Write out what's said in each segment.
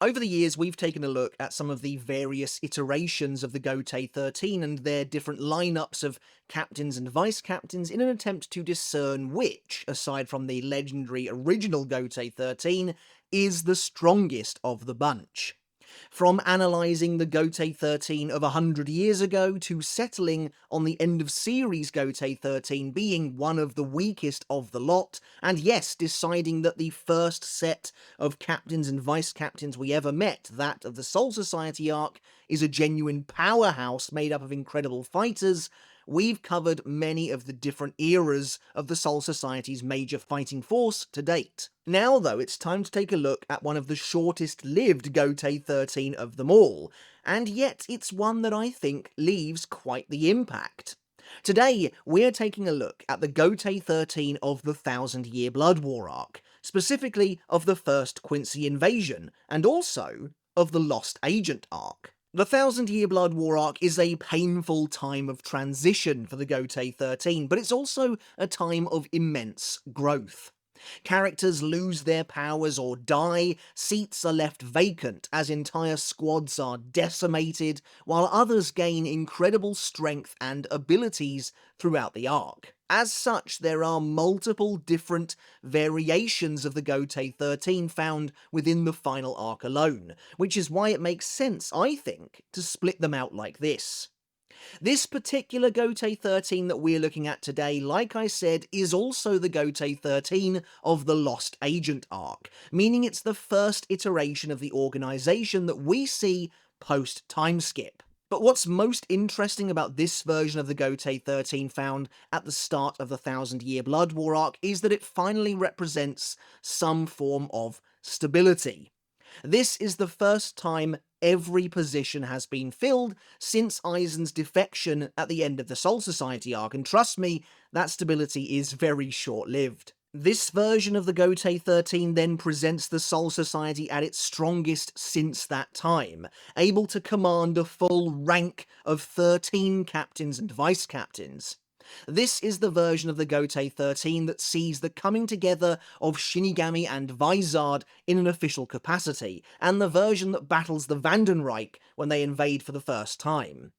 Over the years, we've taken a look at some of the various iterations of the Gotei 13 and their different lineups of captains and vice captains in an attempt to discern which, aside from the legendary original Gotei 13, is the strongest of the bunch. From analysing the Gotei 13 of 100 years ago to settling on the end of series Gotei 13 being one of the weakest of the lot, and yes, deciding that the first set of captains and vice captains we ever met, that of the Soul Society arc, is a genuine powerhouse made up of incredible fighters, we've covered many of the different eras of the Soul Society's major fighting force to date. Now though, it's time to take a look at one of the shortest lived Gotei 13 of them all, and yet it's one that I think leaves quite the impact. Today, we're taking a look at the Gotei 13 of the Thousand Year Blood War arc, specifically of the First Quincy Invasion, and also of the Lost Agent arc. The Thousand Year Blood War arc is a painful time of transition for the Gotei 13, but it's also a time of immense growth. Characters lose their powers or die, seats are left vacant as entire squads are decimated, while others gain incredible strength and abilities throughout the arc. As such, there are multiple different variations of the Gotei 13 found within the final arc alone, which is why it makes sense, I think, to split them out like this. This particular Gotei 13 that we're looking at today, like I said, is also the Gotei 13 of the Lost Agent arc, meaning it's the first iteration of the organisation that we see post-time skip. But what's most interesting about this version of the Gotei 13 found at the start of the Thousand Year Blood War arc is that it finally represents some form of stability. This is the first time every position has been filled since Aizen's defection at the end of the Soul Society arc, and trust me, that stability is very short-lived. This version of the Gotei 13 then presents the Soul Society at its strongest since that time, able to command a full rank of 13 captains and vice captains. This is the version of the Gotei 13 that sees the coming together of Shinigami and Vizard in an official capacity, and the version that battles the Vandenreich when they invade for the first time.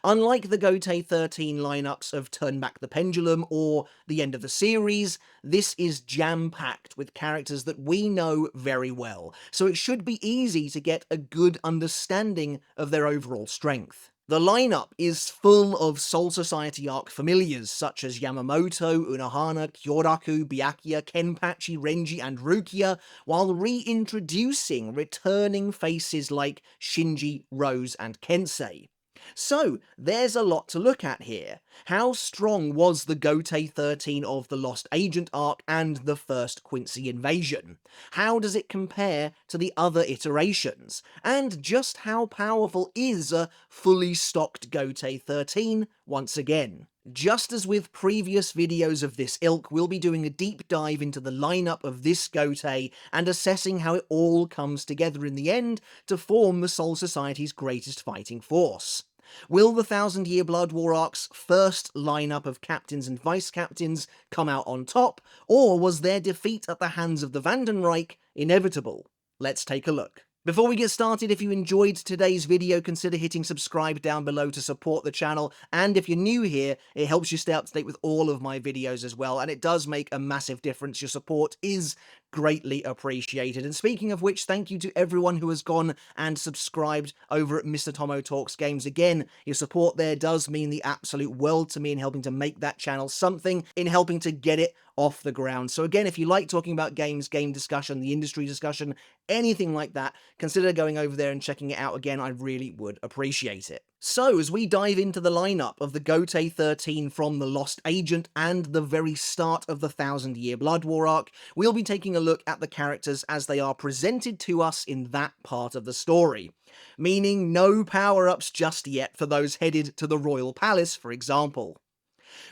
Unlike the Gotei 13 lineups of Turn Back the Pendulum or the end of the series, this is jam-packed with characters that we know very well, so it should be easy to get a good understanding of their overall strength. The lineup is full of Soul Society arc familiars such as Yamamoto, Unohana, Kyoraku, Byakuya, Kenpachi, Renji, and Rukia, while reintroducing returning faces like Shinji, Rose, and Kensei. So, there's a lot to look at here. How strong was the Gotei 13 of the Lost Agent arc and the First Quincy Invasion? How does it compare to the other iterations? And just how powerful is a fully stocked Gotei 13 once again? Just as with previous videos of this ilk, we'll be doing a deep dive into the lineup of this Gotei and assessing how it all comes together in the end to form the Soul Society's greatest fighting force. Will the Thousand Year Blood War arc's first lineup of captains and vice captains come out on top, or was their defeat at the hands of the Vandenreich inevitable? Let's take a look. Before we get started, if you enjoyed today's video, consider hitting subscribe down below to support the channel, and if you're new here, it helps you stay up to date with all of my videos as well, and it does make a massive difference. Your support is greatly appreciated. And speaking of which, thank you to everyone who has gone and subscribed over at Mr. Tomo Talks Games. Again, your support there does mean the absolute world to me in helping to make that channel something, in helping to get it off the ground. So again, if you like talking about games, game discussion, the industry discussion, anything like that, consider going over there and checking it out again. I really would appreciate it. So, as we dive into the lineup of the Gotei 13 from the Lost Agent and the very start of the Thousand Year Blood War arc, we'll be taking a look at the characters as they are presented to us in that part of the story. Meaning no power-ups just yet for those headed to the Royal Palace, for example.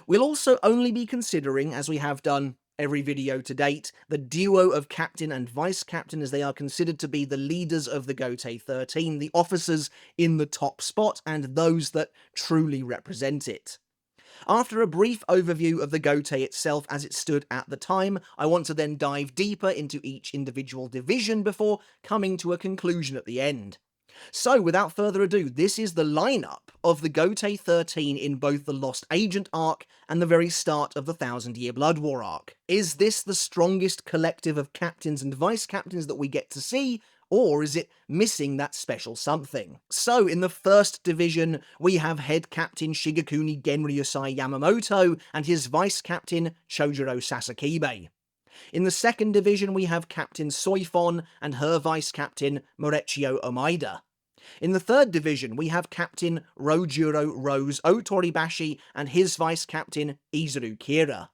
We'll also only be considering, as we have done every video to date, the duo of Captain and Vice Captain, as they are considered to be the leaders of the Gotei 13, the officers in the top spot, and those that truly represent it. After a brief overview of the Gotei itself as it stood at the time, I want to then dive deeper into each individual division before coming to a conclusion at the end. So, without further ado, this is the lineup of the Gotei 13 in both the Lost Agent arc and the very start of the Thousand-Year Blood War arc. Is this the strongest collective of captains and vice-captains that we get to see, or is it missing that special something? So, in the first division, we have head captain Shigekuni Genryusai Yamamoto and his vice-captain Chojuro Sasakibe. In the second division, we have Captain Soifon and her vice-captain Morechio Omaida. In the third division, we have Captain Rojuro Rose Otoribashi and his vice-captain Izuru Kira.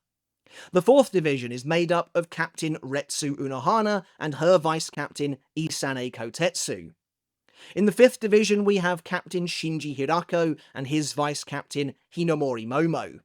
The fourth division is made up of Captain Retsu Unohana and her vice-captain Isane Kotetsu. In the fifth division, we have Captain Shinji Hirako and his vice-captain Hinomori Momo.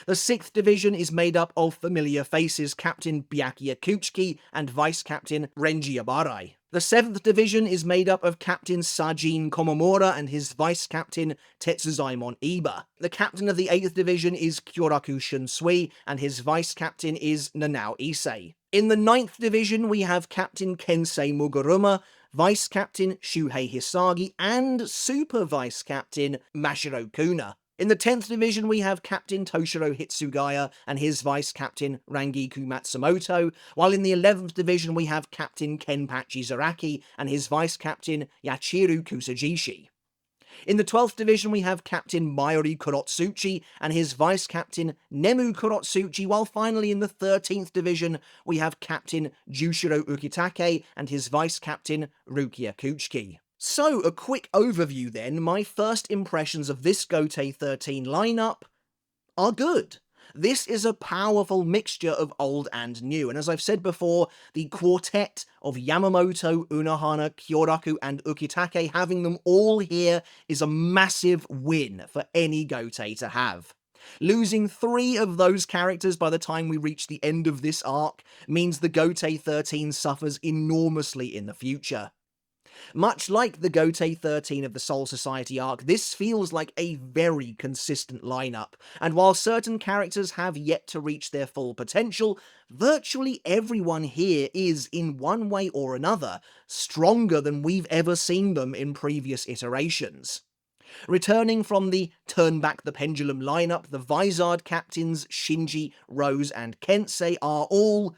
The sixth division is made up of familiar faces Captain Byakuya Kuchiki and Vice-Captain Renji Abarai. The seventh division is made up of Captain Sajin Komomura and his Vice-Captain Tetsuzaimon Iba. The captain of the eighth division is Kyoraku Shunsui and his Vice-Captain is Nanao Issei. In the ninth division we have Captain Kensei Muguruma, Vice-Captain Shuhei Hisagi and Super Vice-Captain Mashiro Kuna. In the 10th division we have Captain Toshiro Hitsugaya and his vice-captain Rangiku Matsumoto, while in the 11th division we have Captain Kenpachi Zaraki and his vice-captain Yachiru Kusajishi. In the 12th division we have Captain Mayuri Kurotsuchi and his vice-captain Nemu Kurotsuchi, while finally in the 13th division we have Captain Jushiro Ukitake and his vice-captain Rukia Kuchiki. So, a quick overview then. My first impressions of this Gotei 13 lineup are good. This is a powerful mixture of old and new, and as I've said before, the quartet of Yamamoto, Unohana, Kyoraku and Ukitake, having them all here is a massive win for any Gotei to have. Losing 3 of those characters by the time we reach the end of this arc means the Gotei 13 suffers enormously in the future. Much like the Gotei 13 of the Soul Society arc, this feels like a very consistent lineup, and while certain characters have yet to reach their full potential, virtually everyone here is, in one way or another, stronger than we've ever seen them in previous iterations. Returning from the Turn Back the Pendulum lineup, the Vizard captains Shinji, Rose and Kensei are all,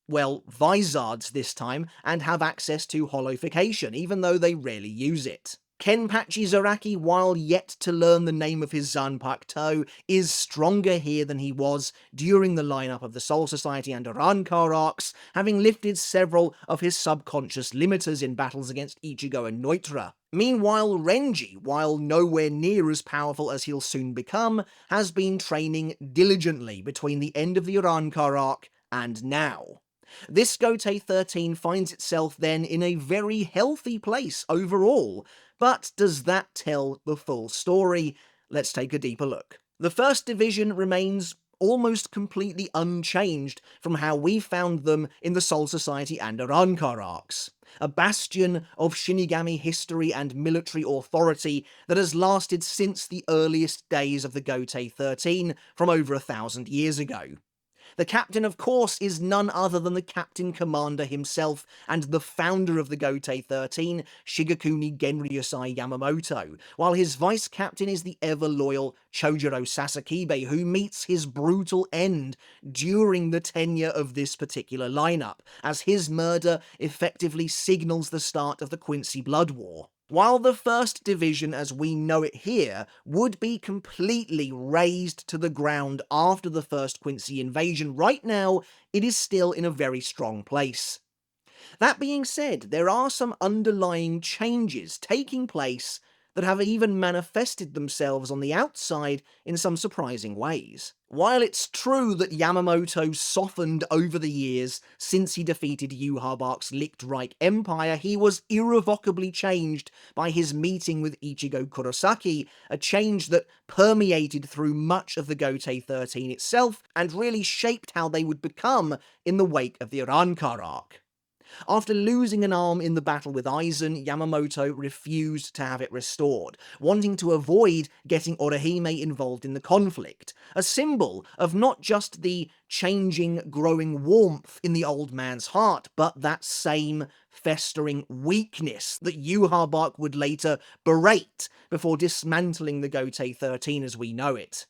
well, Vizards this time, and have access to holification, even though they rarely use it. Kenpachi Zaraki, while yet to learn the name of his Zanpakuto, is stronger here than he was during the lineup of the Soul Society and Arrancar arcs, having lifted several of his subconscious limiters in battles against Ichigo and Neutra. Meanwhile, Renji, while nowhere near as powerful as he'll soon become, has been training diligently between the end of the Arrancar arc and now. This Gotei 13 finds itself then in a very healthy place overall, but does that tell the full story? Let's take a deeper look. The first division remains almost completely unchanged from how we found them in the Soul Society and Arrancar arcs. A bastion of Shinigami history and military authority that has lasted since the earliest days of the Gotei 13 from over 1,000 years ago. The captain, of course, is none other than the Captain Commander himself and the founder of the Gotei 13, Shigekuni Genryusai Yamamoto, while his vice-captain is the ever-loyal Chojuro Sasakibe, who meets his brutal end during the tenure of this particular lineup, as his murder effectively signals the start of the Quincy Blood War. While the first division as we know it here would be completely razed to the ground after the first Quincy invasion, right now it is still in a very strong place. That being said, there are some underlying changes taking place that have even manifested themselves on the outside in some surprising ways. While it's true that Yamamoto softened over the years since he defeated Yhwach Licht Reich Empire, he was irrevocably changed by his meeting with Ichigo Kurosaki, a change that permeated through much of the Gotei 13 itself and really shaped how they would become in the wake of the Arrancar arc. After losing an arm in the battle with Aizen, Yamamoto refused to have it restored, wanting to avoid getting Orihime involved in the conflict, a symbol of not just the changing, growing warmth in the old man's heart, but that same festering weakness that Yuha Bark would later berate before dismantling the Gotei 13 as we know it.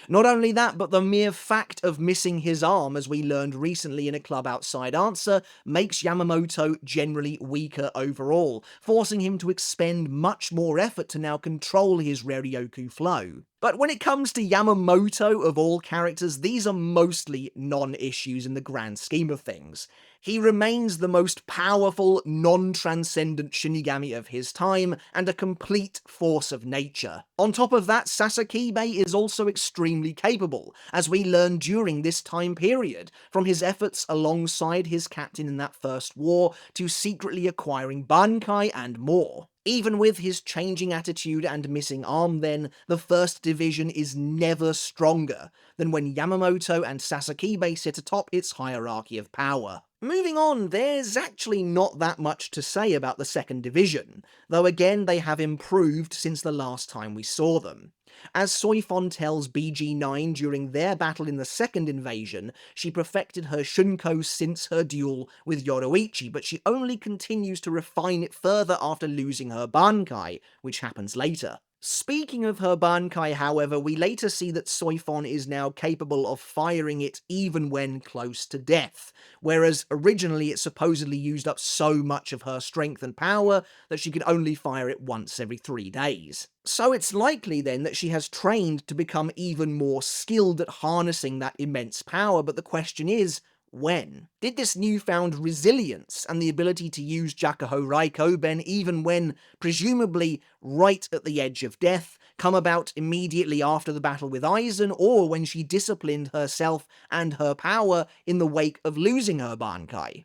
Not only that, but the mere fact of missing his arm, as we learned recently in a Club Outside answer, makes Yamamoto generally weaker overall, forcing him to expend much more effort to now control his Ryoryoku flow. But when it comes to Yamamoto, of all characters, these are mostly non-issues in the grand scheme of things. He remains the most powerful, non-transcendent Shinigami of his time, and a complete force of nature. On top of that, Sasakibe is also extremely capable, as we learn during this time period, from his efforts alongside his captain in that first war, to secretly acquiring bankai and more. Even with his changing attitude and missing arm then, the First Division is never stronger than when Yamamoto and Sasakibe sit atop its hierarchy of power. Moving on, there's actually not that much to say about the Second Division, though again they have improved since the last time we saw them. As Soifon tells BG9 during their battle in the second invasion, she perfected her Shunko since her duel with Yoruichi, but she only continues to refine it further after losing her bankai, which happens later. Speaking of her bankai, however, we later see that Soifon is now capable of firing it even when close to death, whereas originally it supposedly used up so much of her strength and power that she could only fire it once every 3 days. So it's likely then that she has trained to become even more skilled at harnessing that immense power, but the question is, when? Did this newfound resilience and the ability to use Jakuho Raikoben even when, presumably, right at the edge of death, come about immediately after the battle with Aizen, or when she disciplined herself and her power in the wake of losing her bankai?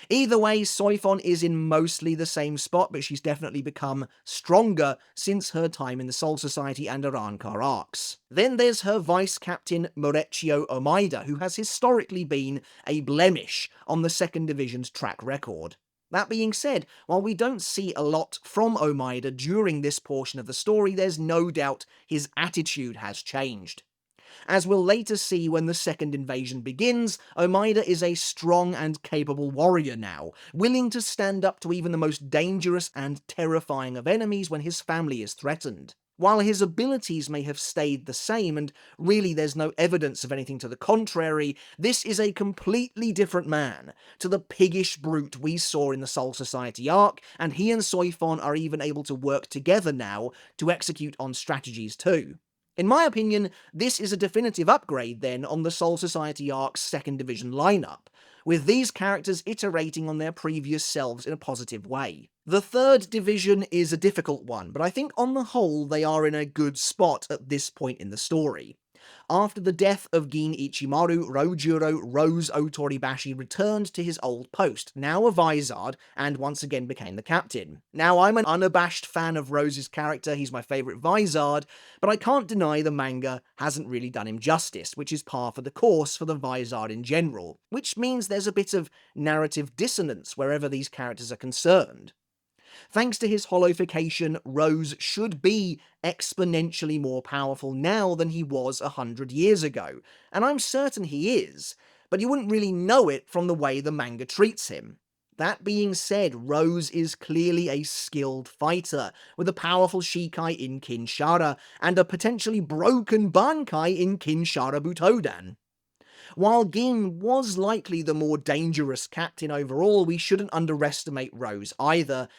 Either way, Soifon is in mostly the same spot, but she's definitely become stronger since her time in the Soul Society and Arrancar arcs. Then there's her vice-captain Morechio Omaida, who has historically been a blemish on the Second Division's track record. That being said, while we don't see a lot from Omaida during this portion of the story, there's no doubt his attitude has changed. As we'll later see when the second invasion begins, Omaida is a strong and capable warrior now, willing to stand up to even the most dangerous and terrifying of enemies when his family is threatened. While his abilities may have stayed the same, and really there's no evidence of anything to the contrary, this is a completely different man to the piggish brute we saw in the Soul Society arc, and he and Soifon are even able to work together now to execute on strategies too. In my opinion, this is a definitive upgrade then on the Soul Society arc's Second Division lineup, with these characters iterating on their previous selves in a positive way. The Third Division is a difficult one, but I think on the whole they are in a good spot at this point in the story. After the death of Gin Ichimaru, Rojuro Rose Otoribashi returned to his old post, now a Vizard, and once again became the captain. Now, I'm an unabashed fan of Rose's character, he's my favourite Vizard, but I can't deny the manga hasn't really done him justice, which is par for the course for the Vizard in general, which means there's a bit of narrative dissonance wherever these characters are concerned. Thanks to his holofication, Rose should be exponentially more powerful now than he was 100 years ago, and I'm certain he is, but you wouldn't really know it from the way the manga treats him. That being said, Rose is clearly a skilled fighter, with a powerful Shikai in Kinshara, and a potentially broken Bankai in Kinshara Butoden. While Gin was likely the more dangerous captain overall, we shouldn't underestimate Rose either,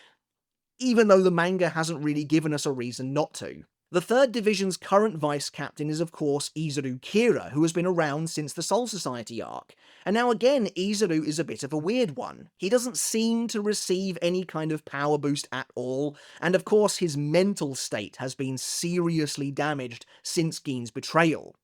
even though the manga hasn't really given us a reason not to. The Third Division's current vice-captain is of course Izuru Kira, who has been around since the Soul Society arc. And now again, Izuru is a bit of a weird one. He doesn't seem to receive any kind of power boost at all, and of course his mental state has been seriously damaged since Gin's betrayal.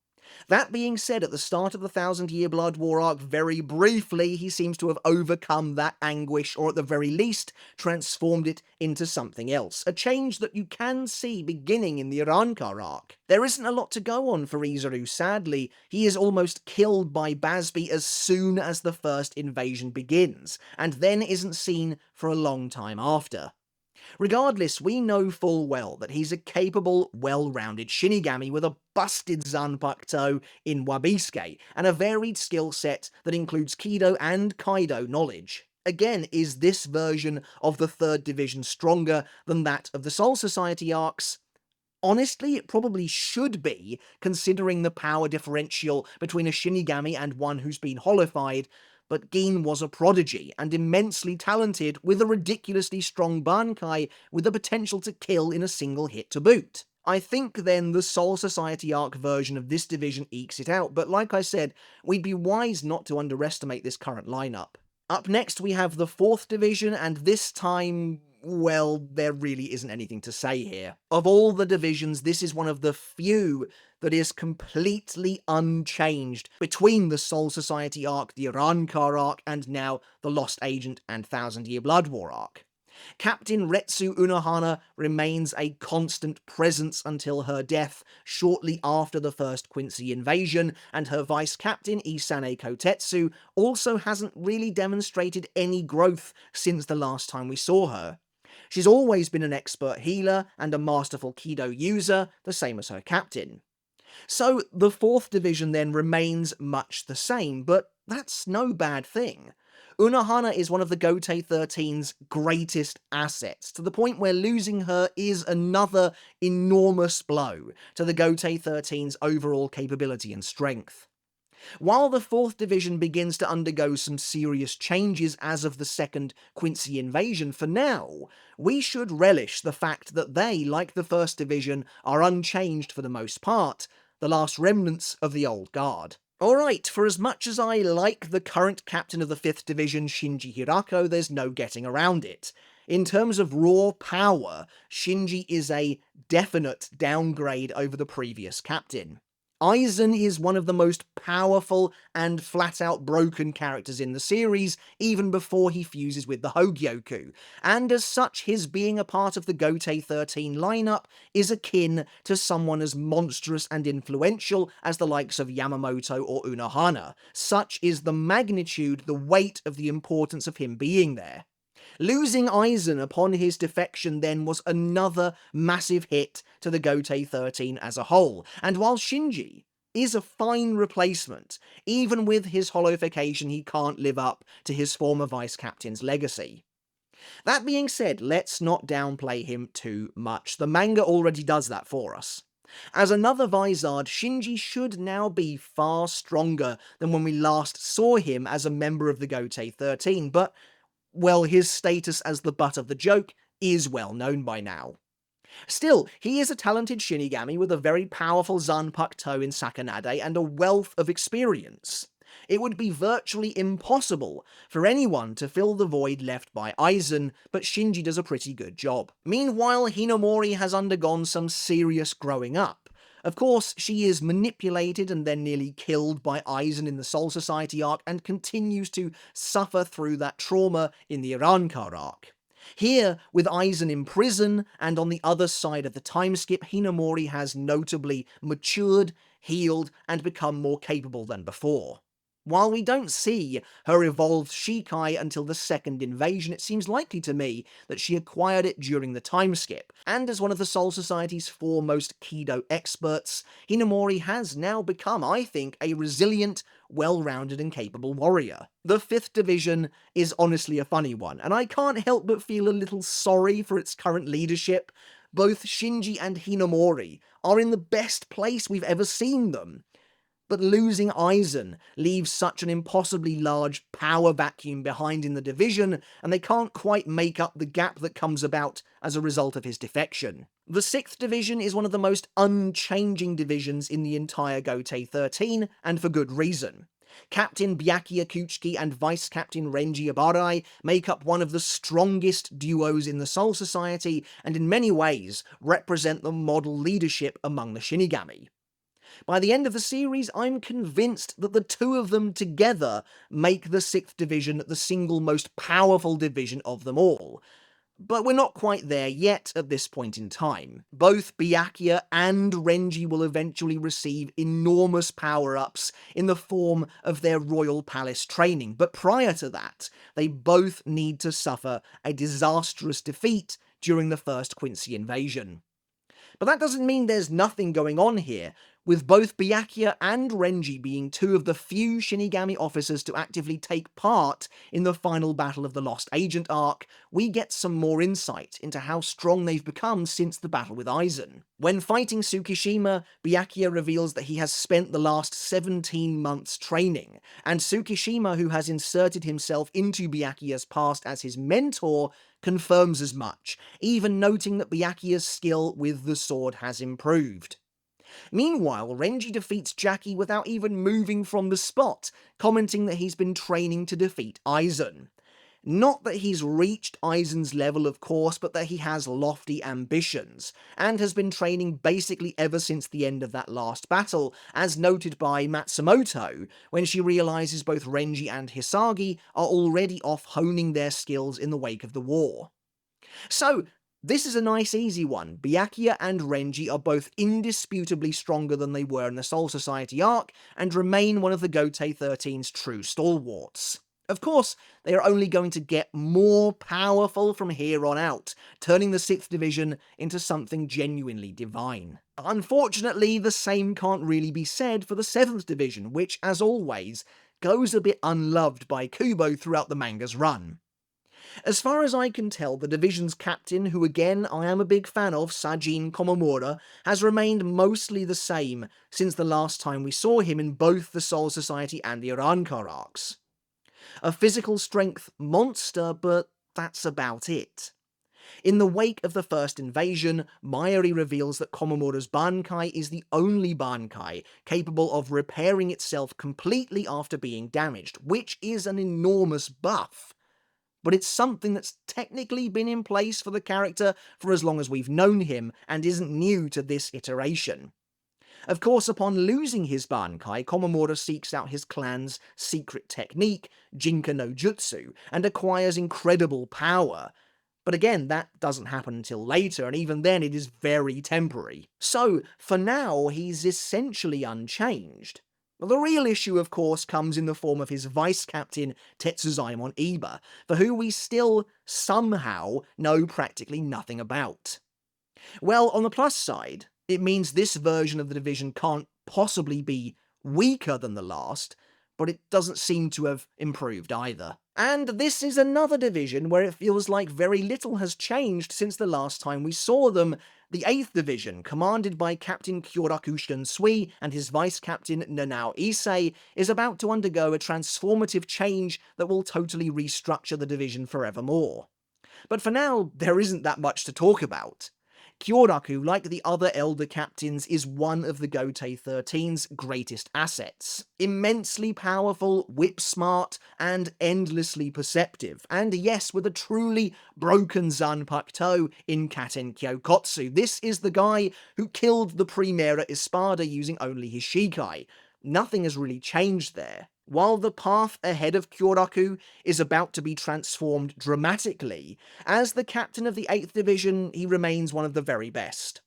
That being said, at the start of the Thousand Year Blood War arc, very briefly, he seems to have overcome that anguish, or at the very least, transformed it into something else. A change that you can see beginning in the Arrancar arc. There isn't a lot to go on for Izuru, sadly. He is almost killed by Basby as soon as the first invasion begins, and then isn't seen for a long time after. Regardless, we know full well that he's a capable, well-rounded Shinigami with a busted Zanpakuto in Wabisuke, and a varied skill set that includes Kido and Kaido knowledge. Again, is this version of the 3rd Division stronger than that of the Soul Society arcs? Honestly, it probably should be, considering the power differential between a Shinigami and one who's been holified, but Gin was a prodigy, and immensely talented, with a ridiculously strong bankai with the potential to kill in a single hit to boot. I think then the Soul Society arc version of this division ekes it out, but like I said, we'd be wise not to underestimate this current lineup. Up next we have the 4th Division, and this time, well, there really isn't anything to say here. Of all the divisions, this is one of the few that is completely unchanged between the Soul Society arc, the Arrancar arc, and now the Lost Agent and Thousand Year Blood War arc. Captain Retsu Unohana remains a constant presence until her death shortly after the first Quincy invasion, and her vice-captain Isane Kotetsu also hasn't really demonstrated any growth since the last time we saw her. She's always been an expert healer and a masterful Kido user, the same as her captain. So the 4th Division then remains much the same, but that's no bad thing. Unohana is one of the Gotei 13's greatest assets, to the point where losing her is another enormous blow to the Gotei 13's overall capability and strength. While the 4th Division begins to undergo some serious changes as of the second Quincy invasion, for now, we should relish the fact that they, like the 1st Division, are unchanged for the most part, the last remnants of the old guard. Alright, for as much as I like the current captain of the 5th Division, Shinji Hirako, there's no getting around it. In terms of raw power, Shinji is a definite downgrade over the previous captain. Aizen is one of the most powerful and flat-out broken characters in the series, even before he fuses with the Hogyoku, and as such his being a part of the Gotei 13 lineup is akin to someone as monstrous and influential as the likes of Yamamoto or Unohana. Such is the magnitude, the weight of the importance of him being there. Losing Aizen upon his defection then was another massive hit to the Gotei 13 as a whole, and while Shinji is a fine replacement, even with his holification he can't live up to his former vice-captain's legacy. That being said, let's not downplay him too much. The manga already does that for us. As another Vizard, Shinji should now be far stronger than when we last saw him as a member of the Gotei 13, but well, his status as the butt of the joke is well known by now. Still, he is a talented Shinigami with a very powerful Zanpakuto in Sakanade and a wealth of experience. It would be virtually impossible for anyone to fill the void left by Aizen, but Shinji does a pretty good job. Meanwhile, Hinamori has undergone some serious growing up. Of course, she is manipulated and then nearly killed by Aizen in the Soul Society arc, and continues to suffer through that trauma in the Arrancar arc. Here, with Aizen in prison, and on the other side of the time skip, Hinamori has notably matured, healed, and become more capable than before. While we don't see her evolved Shikai until the second invasion, it seems likely to me that she acquired it during the time skip, and as one of the Soul Society's foremost Kido experts, Hinamori has now become, I think, a resilient, well-rounded and capable warrior. The 5th Division is honestly a funny one, and I can't help but feel a little sorry for its current leadership. Both Shinji and Hinamori are in the best place we've ever seen them. But losing Aizen leaves such an impossibly large power vacuum behind in the division, and they can't quite make up the gap that comes about as a result of his defection. The 6th Division is one of the most unchanging divisions in the entire Gotei 13, and for good reason. Captain Byakuya Kuchiki and Vice-Captain Renji Abarai make up one of the strongest duos in the Soul Society, and in many ways represent the model leadership among the Shinigami. By the end of the series, I'm convinced that the two of them together make the 6th Division the single most powerful division of them all. But we're not quite there yet at this point in time. Both Byakuya and Renji will eventually receive enormous power-ups in the form of their Royal Palace training, but prior to that, they both need to suffer a disastrous defeat during the first Quincy invasion. But that doesn't mean there's nothing going on here, with both Byakuya and Renji being two of the few Shinigami officers to actively take part in the final battle of the Lost Agent arc. We get some more insight into how strong they've become since the battle with Aizen. When fighting Tsukishima, Byakuya reveals that he has spent the last 17 months training, and Tsukishima, who has inserted himself into Byakuya's past as his mentor, confirms as much, even noting that Byakuya's skill with the sword has improved. Meanwhile, Renji defeats Jackie without even moving from the spot, commenting that he's been training to defeat Aizen. Not that he's reached Aizen's level, of course, but that he has lofty ambitions, and has been training basically ever since the end of that last battle, as noted by Matsumoto, when she realises both Renji and Hisagi are already off honing their skills in the wake of the war. So, this is a nice easy one. Byakuya and Renji are both indisputably stronger than they were in the Soul Society arc, and remain one of the Gotei 13's true stalwarts. Of course, they are only going to get more powerful from here on out, turning the 6th Division into something genuinely divine. Unfortunately, the same can't really be said for the 7th Division, which, as always, goes a bit unloved by Kubo throughout the manga's run. As far as I can tell, the division's captain, who again I am a big fan of, Sajin Komamura, has remained mostly the same since the last time we saw him in both the Soul Society and the Arrancar arcs. A physical strength monster, but that's about it. In the wake of the first invasion, Mayuri reveals that Komamura's bankai is the only bankai capable of repairing itself completely after being damaged, which is an enormous buff. But it's something that's technically been in place for the character for as long as we've known him, and isn't new to this iteration. Of course, upon losing his bankai, Komamura seeks out his clan's secret technique, Jinka no Jutsu, and acquires incredible power. But again, that doesn't happen until later, and even then it is very temporary. So, for now, he's essentially unchanged. The real issue, of course, comes in the form of his vice-captain, Tetsuzaimon Iba, for who we still, somehow, know practically nothing about. Well, on the plus side, it means this version of the division can't possibly be weaker than the last, but it doesn't seem to have improved either. And this is another division where it feels like very little has changed since the last time we saw them. The 8th Division, commanded by Captain Kyoraku Shunsui and his vice-captain Nanao Issei, is about to undergo a transformative change that will totally restructure the division forevermore. But for now, there isn't that much to talk about. Kyoraku, like the other elder captains, is one of the Gotei 13's greatest assets. Immensely powerful, whip-smart, and endlessly perceptive. And yes, with a truly broken Zanpakuto in Katen Kyokotsu. This is the guy who killed the Primera Espada using only his Shikai. Nothing has really changed there. While the path ahead of Kyoraku is about to be transformed dramatically, as the captain of the 8th Division, he remains one of the very best.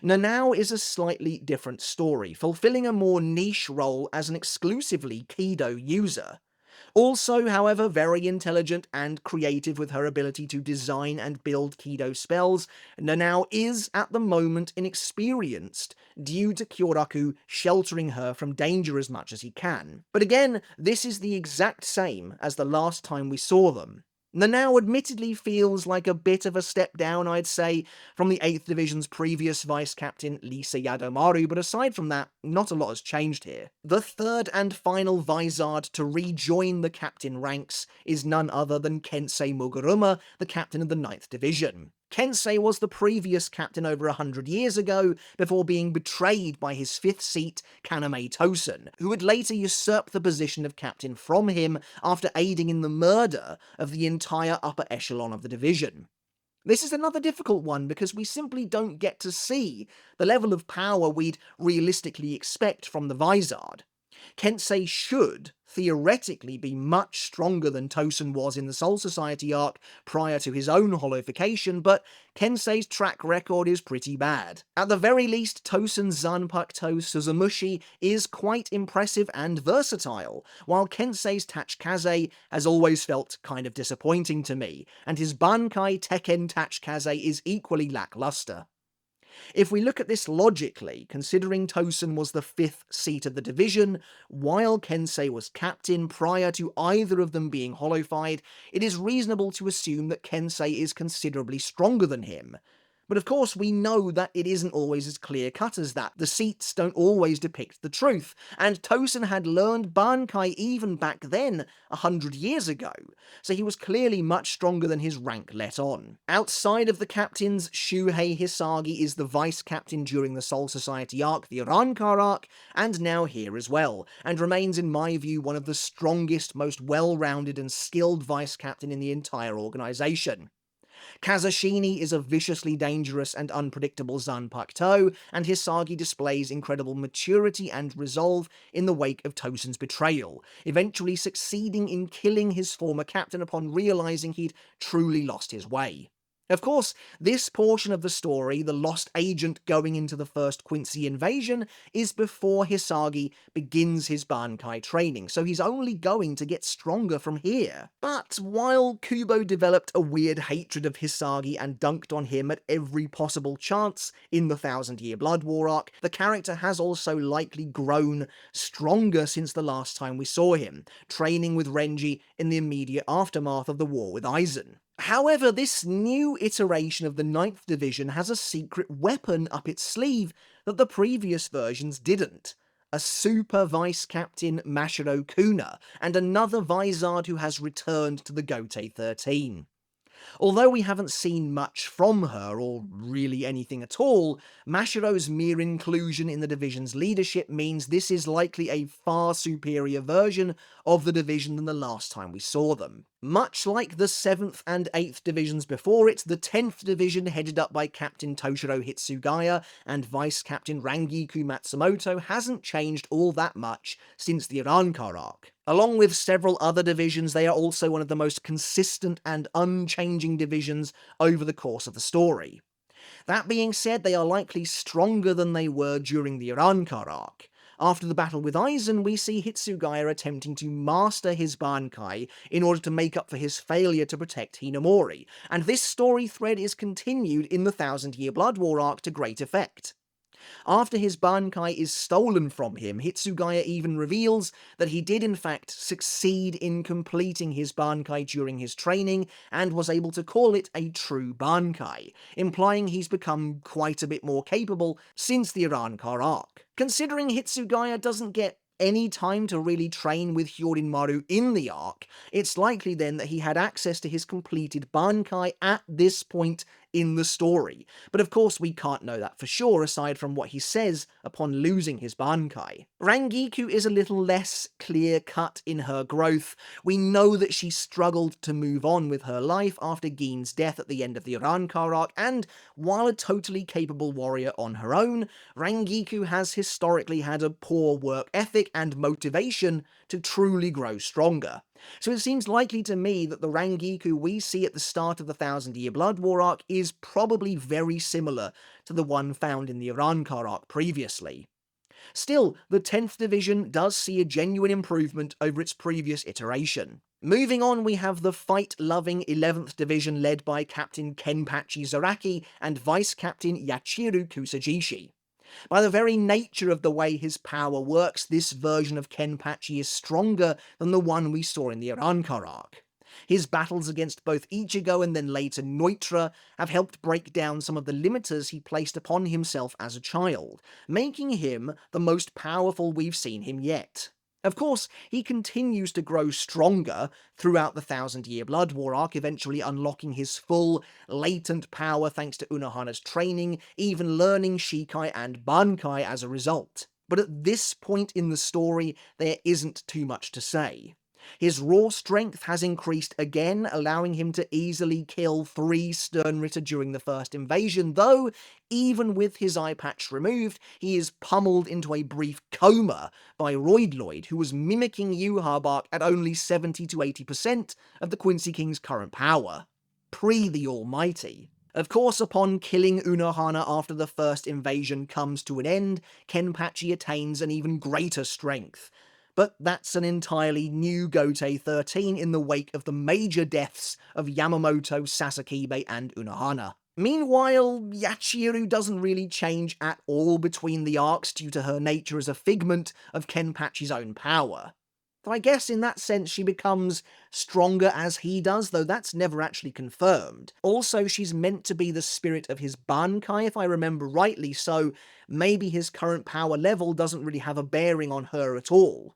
Nanao is a slightly different story, fulfilling a more niche role as an exclusively Kido user. Also, however, very intelligent and creative with her ability to design and build Kido spells, Nanao is, at the moment, inexperienced due to Kyoraku sheltering her from danger as much as he can. But again, this is the exact same as the last time we saw them. Nanao admittedly feels like a bit of a step down, I'd say, from the 8th Division's previous vice-captain Lisa Yadomaru, but aside from that, not a lot has changed here. The third and final Vizard to rejoin the captain ranks is none other than Kensei Muguruma, the captain of the 9th Division. Kensei was the previous captain over 100 years ago, before being betrayed by his 5th seat, Kaname Tosen, who would later usurp the position of captain from him after aiding in the murder of the entire upper echelon of the division. This is another difficult one because we simply don't get to see the level of power we'd realistically expect from the Vizard. Kensei should, theoretically, be much stronger than Tosen was in the Soul Society arc prior to his own holification, but Kensei's track record is pretty bad. At the very least, Tosen's Zanpakuto Suzumushi is quite impressive and versatile, while Kensei's Tachikaze has always felt kind of disappointing to me, and his Bankai Tekken Tachikaze is equally lackluster. If we look at this logically, considering Tosen was the 5th seat of the division, while Kensei was captain prior to either of them being holofied, it is reasonable to assume that Kensei is considerably stronger than him. But of course we know that it isn't always as clear-cut as that. The seats don't always depict the truth, and Tosen had learned Bankai even back then, 100 years ago, so he was clearly much stronger than his rank let on. Outside of the captains, Shuhei Hisagi is the vice-captain during the Soul Society arc, the Arankar arc, and now here as well, and remains in my view one of the strongest, most well-rounded and skilled vice-captain in the entire organisation. Kazashini is a viciously dangerous and unpredictable Zanpakuto, and Hisagi displays incredible maturity and resolve in the wake of Tosen's betrayal, eventually succeeding in killing his former captain upon realizing he'd truly lost his way. Of course, this portion of the story, the lost agent going into the first Quincy invasion, is before Hisagi begins his Bankai training, so he's only going to get stronger from here. But while Kubo developed a weird hatred of Hisagi and dunked on him at every possible chance in the 1000-Year Blood War arc, the character has also likely grown stronger since the last time we saw him, training with Renji in the immediate aftermath of the war with Aizen. However, this new iteration of the 9th Division has a secret weapon up its sleeve that the previous versions didn't. A super vice-captain Mashiro Kuna, and another Vizard who has returned to the Gotei 13. Although we haven't seen much from her, or really anything at all, Mashiro's mere inclusion in the division's leadership means this is likely a far superior version of the division than the last time we saw them. Much like the 7th and 8th divisions before it, the 10th division, headed up by Captain Toshiro Hitsugaya and Vice-Captain Rangiku Matsumoto, hasn't changed all that much since the Arankar arc. Along with several other divisions, they are also one of the most consistent and unchanging divisions over the course of the story. That being said, they are likely stronger than they were during the Arankar arc. After the battle with Aizen, we see Hitsugaya attempting to master his Bankai in order to make up for his failure to protect Hinamori, and this story thread is continued in the 1000-Year Blood War arc to great effect. After his Bankai is stolen from him, Hitsugaya even reveals that he did in fact succeed in completing his Bankai during his training and was able to call it a true Bankai, implying he's become quite a bit more capable since the Arankar arc. Considering Hitsugaya doesn't get any time to really train with Hyorinmaru in the arc, it's likely then that he had access to his completed Bankai at this point in the story. But of course we can't know that for sure aside from what he says upon losing his Bankai. Rangiku is a little less clear-cut in her growth. We know that she struggled to move on with her life after Gin's death at the end of the Arankar arc, and while a totally capable warrior on her own, Rangiku has historically had a poor work ethic and motivation to truly grow stronger. So it seems likely to me that the Rangiku we see at the start of the 1000-Year Blood War arc is probably very similar to the one found in the Arankar arc previously. Still, the 10th Division does see a genuine improvement over its previous iteration. Moving on, we have the fight-loving 11th Division led by Captain Kenpachi Zaraki and Vice-Captain Yachiru Kusajishi. By the very nature of the way his power works, this version of Kenpachi is stronger than the one we saw in the Arankar arc. His battles against both Ichigo and then later Neutra have helped break down some of the limiters he placed upon himself as a child, making him the most powerful we've seen him yet. Of course, he continues to grow stronger throughout the 1000-Year Blood War arc, eventually unlocking his full, latent power thanks to Unohana's training, even learning Shikai and Bankai as a result. But at this point in the story, there isn't too much to say. His raw strength has increased again, allowing him to easily kill 3 sternritter during the first invasion, though, even with his eye patch removed, he is pummeled into a brief coma by Roidloid, who was mimicking Yuha Bark at only 70 to 80% of the Quincy King's current power. Pre the Almighty. Of course, upon killing Unohana after the first invasion comes to an end, Kenpachi attains an even greater strength. But that's an entirely new Gotei 13 in the wake of the major deaths of Yamamoto, Sasakibe, and Unohana. Meanwhile, Yachiru doesn't really change at all between the arcs due to her nature as a figment of Kenpachi's own power. Though I guess in that sense she becomes stronger as he does, though that's never actually confirmed. Also, she's meant to be the spirit of his bankai, if I remember rightly, so maybe his current power level doesn't really have a bearing on her at all.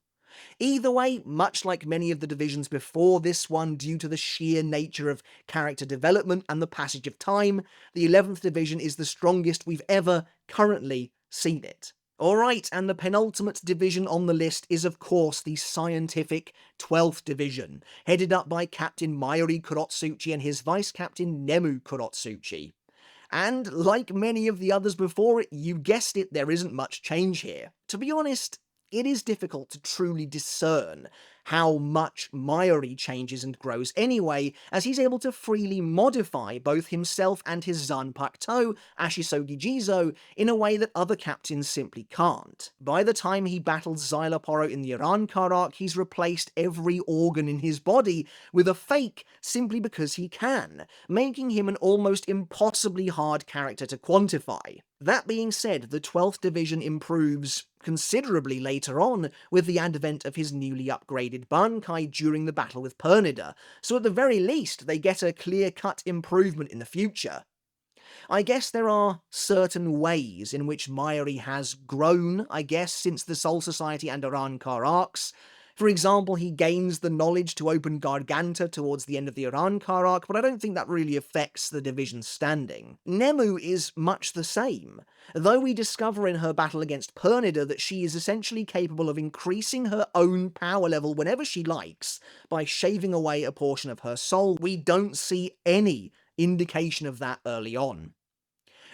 Either way, much like many of the divisions before this one, due to the sheer nature of character development and the passage of time, the 11th division is the strongest we've ever currently seen it. Alright, and the penultimate division on the list is of course the scientific 12th division, headed up by Captain Mayuri Kurotsuchi and his vice-captain Nemu Kurotsuchi. And like many of the others before it, you guessed it, there isn't much change here. To be honest, it is difficult to truly discern how much Mayuri changes and grows anyway, as he's able to freely modify both himself and his Zanpakuto, Ashisogi Jizo, in a way that other captains simply can't. By the time he battles Xyloporo in the Arankar arc, he's replaced every organ in his body with a fake simply because he can, making him an almost impossibly hard character to quantify. That being said, the 12th division improves considerably later on with the advent of his newly upgraded bankai during the battle with Pernida, so at the very least they get a clear-cut improvement in the future. I guess there are certain ways in which Mayuri has grown, I guess, since the Soul Society and Arankar arcs. For example, he gains the knowledge to open Garganta towards the end of the Arankar arc, but I don't think that really affects the division's standing. Nemu is much the same, though we discover in her battle against Pernida that she is essentially capable of increasing her own power level whenever she likes by shaving away a portion of her soul. We don't see any indication of that early on.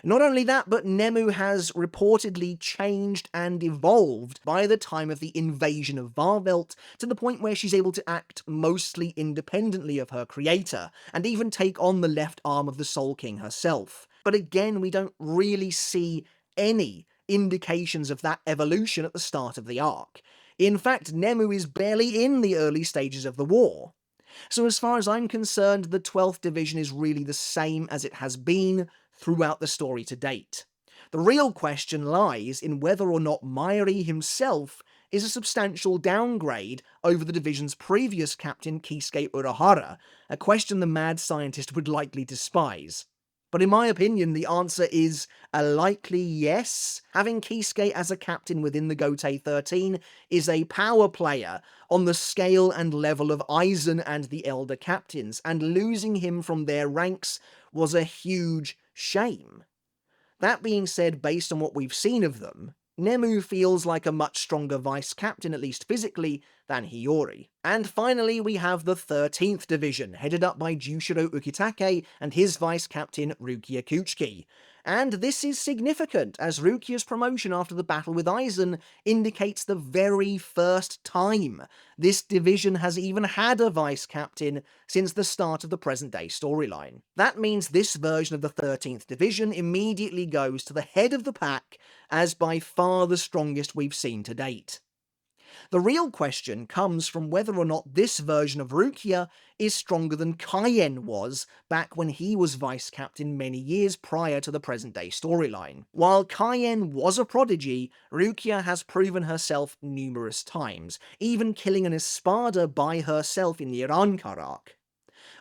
Not only that, but Nemu has reportedly changed and evolved by the time of the invasion of Varvelt, to the point where she's able to act mostly independently of her creator, and even take on the left arm of the Soul King herself. But again, we don't really see any indications of that evolution at the start of the arc. In fact, Nemu is barely in the early stages of the war. So as far as I'm concerned, the 12th division is really the same as it has been throughout the story to date. The real question lies in whether or not Mayuri himself is a substantial downgrade over the division's previous captain Kisuke Urahara, a question the mad scientist would likely despise. But in my opinion, the answer is a likely yes. Having Kisuke as a captain within the Gotei 13 is a power player on the scale and level of Aizen and the Elder Captains, and losing him from their ranks was a huge shame. That being said, based on what we've seen of them, Nemu feels like a much stronger vice-captain, at least physically, than Hiyori. And finally, we have the 13th Division, headed up by Jushiro Ukitake and his vice-captain Rukia Kuchiki. And this is significant, as Rukia's promotion after the battle with Aizen indicates the very first time this division has even had a vice-captain since the start of the present-day storyline. That means this version of the 13th Division immediately goes to the head of the pack as by far the strongest we've seen to date. The real question comes from whether or not this version of Rukia is stronger than Kaien was back when he was vice-captain many years prior to the present-day storyline. While Kaien was a prodigy, Rukia has proven herself numerous times, even killing an Espada by herself in the Arankar arc.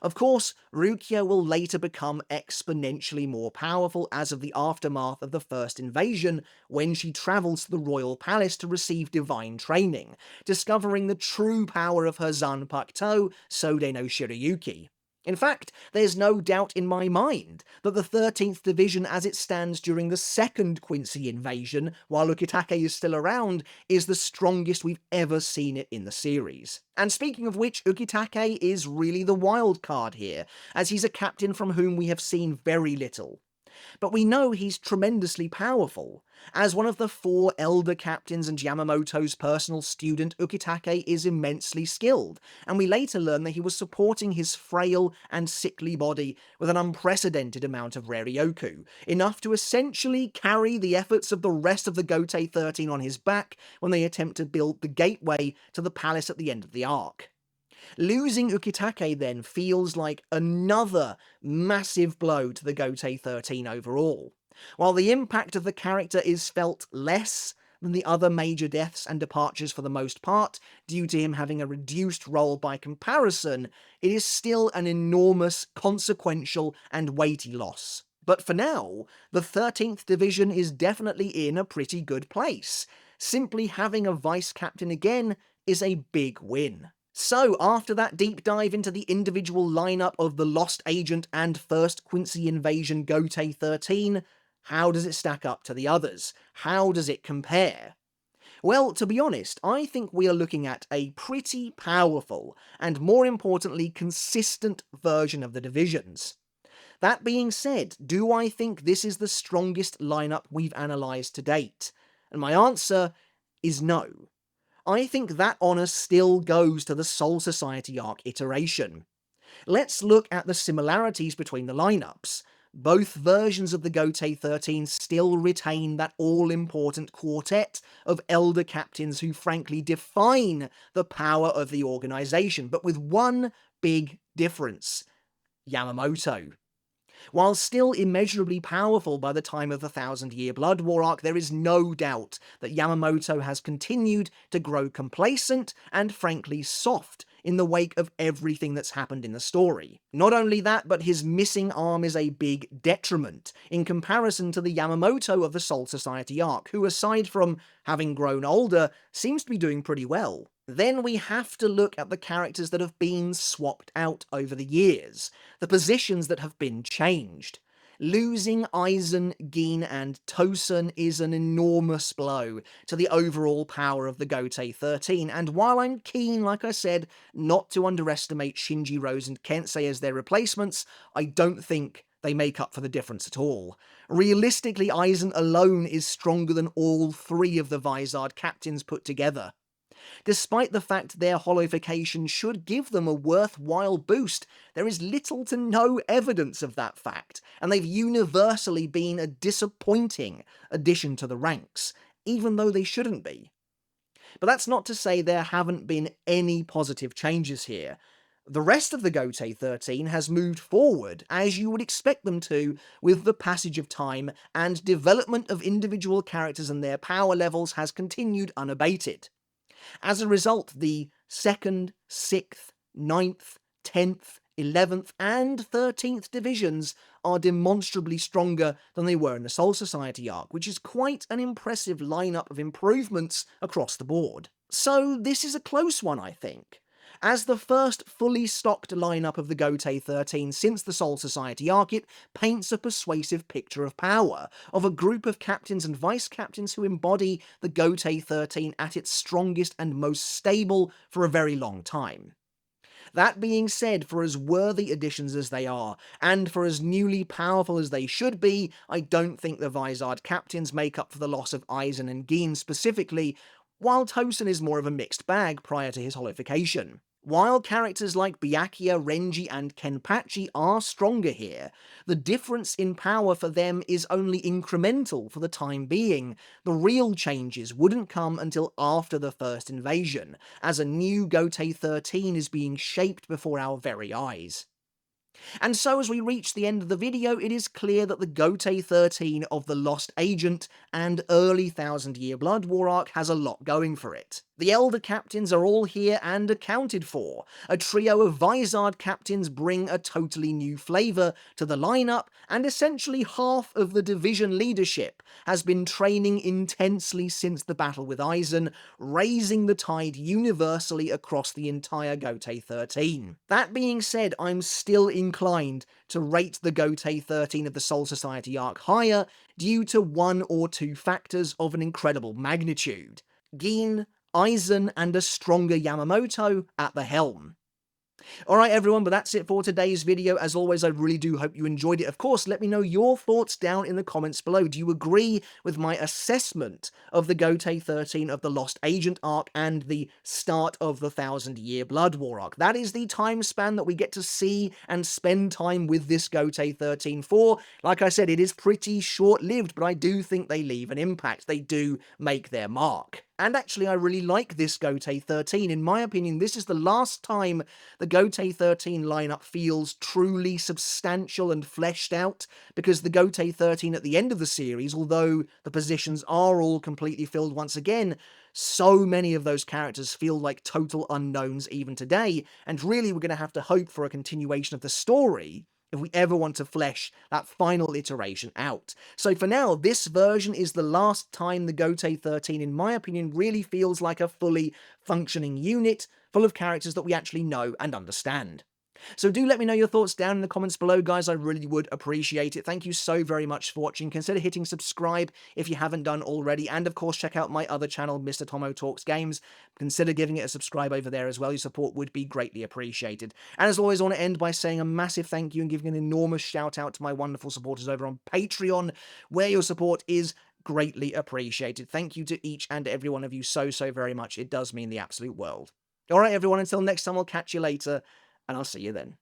Of course, Rukia will later become exponentially more powerful as of the aftermath of the first invasion, when she travels to the royal palace to receive divine training, discovering the true power of her Zanpakuto, Sode no Shirayuki. In fact, there's no doubt in my mind that the 13th Division as it stands during the second Quincy invasion, while Ukitake is still around, is the strongest we've ever seen it in the series. And speaking of which, Ukitake is really the wild card here, as he's a captain from whom we have seen very little. But we know he's tremendously powerful. As one of the 4 elder captains and Yamamoto's personal student, Ukitake is immensely skilled, and we later learn that he was supporting his frail and sickly body with an unprecedented amount of Reryoku, enough to essentially carry the efforts of the rest of the Gotei 13 on his back when they attempt to build the gateway to the palace at the end of the arc. Losing Ukitake then feels like another massive blow to the Gotei 13 overall. While the impact of the character is felt less than the other major deaths and departures for the most part, due to him having a reduced role by comparison, it is still an enormous, consequential, and weighty loss. But for now, the 13th Division is definitely in a pretty good place. Simply having a vice captain again is a big win. So, after that deep dive into the individual lineup of the Lost Agent and First Quincy Invasion Gotei 13, how does it stack up to the others? How does it compare? Well, to be honest, I think we are looking at a pretty powerful, and more importantly, consistent version of the divisions. That being said, do I think this is the strongest lineup we've analysed to date? And my answer is no. I think that honour still goes to the Soul Society arc iteration. Let's look at the similarities between the lineups. Both versions of the Gotei 13 still retain that all-important quartet of elder captains who frankly define the power of the organisation, but with one big difference: Yamamoto. While still immeasurably powerful by the time of the 1000-Year Blood War arc, there is no doubt that Yamamoto has continued to grow complacent and frankly soft in the wake of everything that's happened in the story. Not only that, but his missing arm is a big detriment in comparison to the Yamamoto of the Soul Society arc, who aside from having grown older, seems to be doing pretty well. Then we have to look at the characters that have been swapped out over the years, the positions that have been changed. Losing Aizen, Gin, and Tosen is an enormous blow to the overall power of the Gotei 13, and while I'm keen, like I said, not to underestimate Shinji Rose and Kensei as their replacements, I don't think they make up for the difference at all. Realistically, Aizen alone is stronger than all 3 of the Vizard captains put together. Despite the fact their holification should give them a worthwhile boost, there is little to no evidence of that fact, and they've universally been a disappointing addition to the ranks, even though they shouldn't be. But that's not to say there haven't been any positive changes here. The rest of the Gotei 13 has moved forward, as you would expect them to, with the passage of time, and development of individual characters and their power levels has continued unabated. As a result, the 2nd, 6th, 9th, 10th, 11th, and 13th divisions are demonstrably stronger than they were in the Soul Society arc, which is quite an impressive lineup of improvements across the board. So this is a close one, I think. As the first fully stocked lineup of the Gotei 13 since the Soul Society arc, it paints a persuasive picture of power, of a group of captains and vice-captains who embody the Gotei 13 at its strongest and most stable for a very long time. That being said, for as worthy additions as they are, and for as newly powerful as they should be, I don't think the Vizard captains make up for the loss of Aizen and Gin specifically, while Tosen is more of a mixed bag prior to his holification. While characters like Byakuya, Renji, and Kenpachi are stronger here, the difference in power for them is only incremental for the time being. The real changes wouldn't come until after the first invasion, as a new Gotei 13 is being shaped before our very eyes. And so as we reach the end of the video, it is clear that the Gotei 13 of the Lost Agent and early Thousand Year Blood War arc has a lot going for it. The Elder Captains are all here and accounted for. A trio of Vizard Captains bring a totally new flavour to the lineup, and essentially half of the division leadership has been training intensely since the battle with Aizen, raising the tide universally across the entire Gotei 13. That being said, I'm still inclined to rate the Gotei 13 of the Soul Society arc higher due to one or two factors of an incredible magnitude. Gin, Aizen, and a stronger Yamamoto at the helm. Alright everyone, but that's it for today's video. As always, I really do hope you enjoyed it. Of course, let me know your thoughts down in the comments below. Do you agree with my assessment of the Gotei 13 of the Lost Agent arc and the start of the Thousand Year Blood War arc? That is the time span that we get to see and spend time with this Gotei 13 for. Like I said, it is pretty short-lived, but I do think they leave an impact. They do make their mark. And actually, I really like this Gotei 13. In my opinion, this is the last time the Gotei 13 lineup feels truly substantial and fleshed out, because the Gotei 13 at the end of the series, although the positions are all completely filled once again, so many of those characters feel like total unknowns even today, and really we're going to have to hope for a continuation of the story if we ever want to flesh that final iteration out. So for now, this version is the last time the Gotei 13, in my opinion, really feels like a fully functioning unit, full of characters that we actually know and understand. So do let me know your thoughts down in the comments below, guys. I really would appreciate it. Thank you so very much for watching. Consider hitting subscribe if you haven't done already. And of course, check out my other channel, Mr. Tomo Talks Games. Consider giving it a subscribe over there as well. Your support would be greatly appreciated. And as always, I want to end by saying a massive thank you and giving an enormous shout out to my wonderful supporters over on Patreon, where your support is greatly appreciated. Thank you to each and every one of you so very much. It does mean the absolute world. Alright everyone, until next time, I'll catch you later, and I'll see you then.